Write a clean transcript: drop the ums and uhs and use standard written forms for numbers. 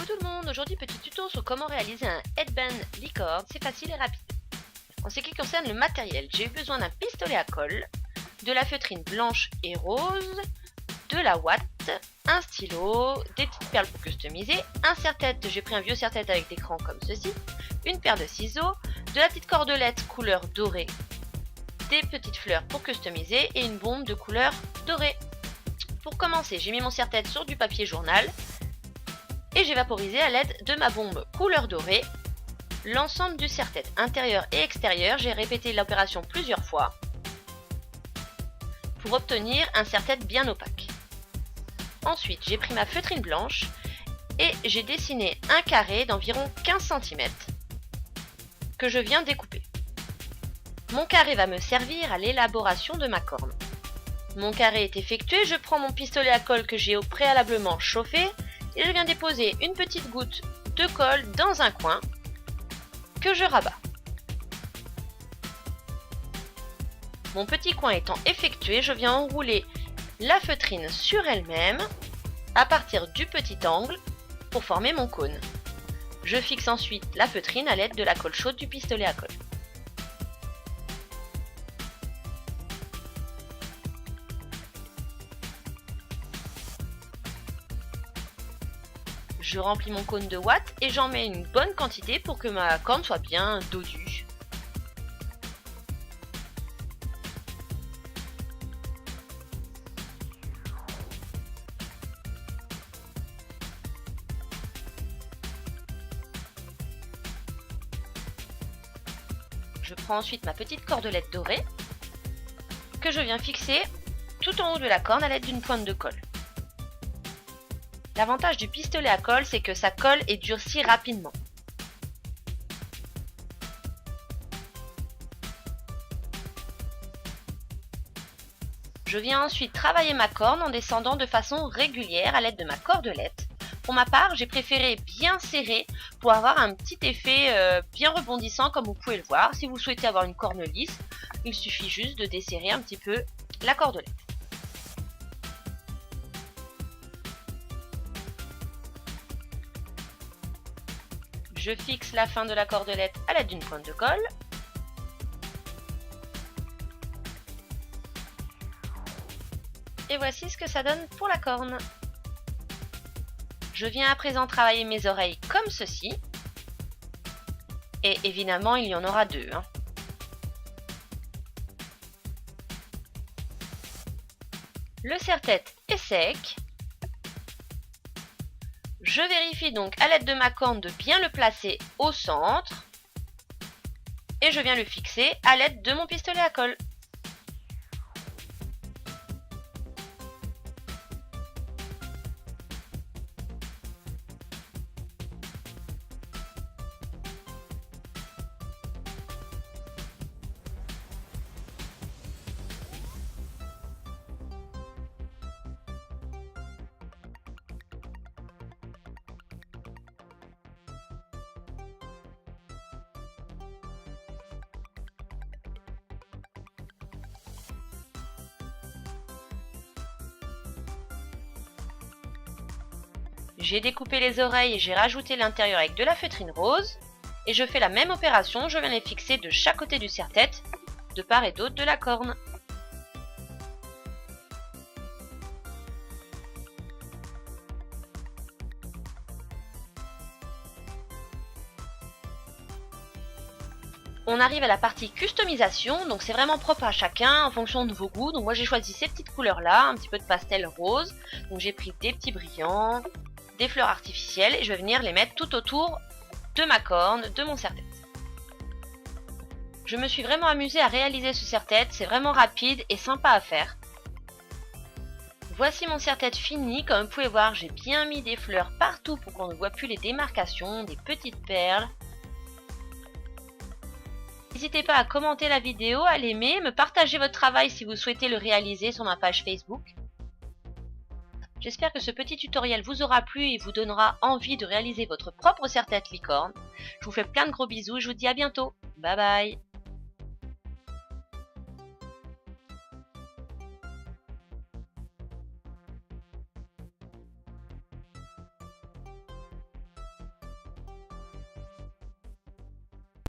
Coucou tout le monde, aujourd'hui petit tuto sur comment réaliser un headband licorne, c'est facile et rapide. En ce qui concerne le matériel, j'ai eu besoin d'un pistolet à colle, de la feutrine blanche et rose, de la ouate, un stylo, des petites perles pour customiser, un serre-tête, j'ai pris un vieux serre-tête avec des crans comme ceci, une paire de ciseaux, de la petite cordelette couleur dorée, des petites fleurs pour customiser et une bombe de couleur dorée. Pour commencer, j'ai mis mon serre-tête sur du papier journal et j'ai vaporisé à l'aide de ma bombe couleur dorée l'ensemble du serre-tête intérieur et extérieur. J'ai répété l'opération plusieurs fois pour obtenir un serre-tête bien opaque. Ensuite, j'ai pris ma feutrine blanche et j'ai dessiné un carré d'environ 15 cm que je viens découper. Mon carré va me servir à l'élaboration de ma corne. Mon carré est effectué, je prends mon pistolet à colle que j'ai préalablement chauffé et je viens déposer une petite goutte de colle dans un coin que je rabats. Mon petit coin étant effectué, je viens enrouler la feutrine sur elle-même à partir du petit angle pour former mon cône. Je fixe ensuite la feutrine à l'aide de la colle chaude du pistolet à colle. Je remplis mon cône de watts et j'en mets une bonne quantité pour que ma corne soit bien dodue. Je prends ensuite ma petite cordelette dorée que je viens fixer tout en haut de la corne à l'aide d'une pointe de colle. L'avantage du pistolet à colle, c'est que sa colle est durcie rapidement. Je viens ensuite travailler ma corne en descendant de façon régulière à l'aide de ma cordelette. Pour ma part, j'ai préféré bien serrer pour avoir un petit effet bien rebondissant comme vous pouvez le voir. Si vous souhaitez avoir une corne lisse, il suffit juste de desserrer un petit peu la cordelette. Je fixe la fin de la cordelette à l'aide d'une pointe de colle. Et voici ce que ça donne pour la corne. Je viens à présent travailler mes oreilles comme ceci. Et évidemment, il y en aura deux. Le serre-tête est sec. Je vérifie donc à l'aide de ma corne de bien le placer au centre et je viens le fixer à l'aide de mon pistolet à colle. J'ai découpé les oreilles et j'ai rajouté l'intérieur avec de la feutrine rose. Et je fais la même opération, je viens les fixer de chaque côté du serre-tête, de part et d'autre de la corne. On arrive à la partie customisation, donc c'est vraiment propre à chacun en fonction de vos goûts. Donc moi j'ai choisi ces petites couleurs là, un petit peu de pastel rose. Donc j'ai pris des petits brillants, des fleurs artificielles et je vais venir les mettre tout autour de ma corne, de mon serre-tête. Je me suis vraiment amusée à réaliser ce serre-tête, c'est vraiment rapide et sympa à faire. Voici mon serre-tête fini, comme vous pouvez voir j'ai bien mis des fleurs partout pour qu'on ne voit plus les démarcations, des petites perles. N'hésitez pas à commenter la vidéo, à l'aimer, me partager votre travail si vous souhaitez le réaliser sur ma page Facebook. J'espère que ce petit tutoriel vous aura plu et vous donnera envie de réaliser votre propre serre-tête licorne. Je vous fais plein de gros bisous et je vous dis à bientôt. Bye bye.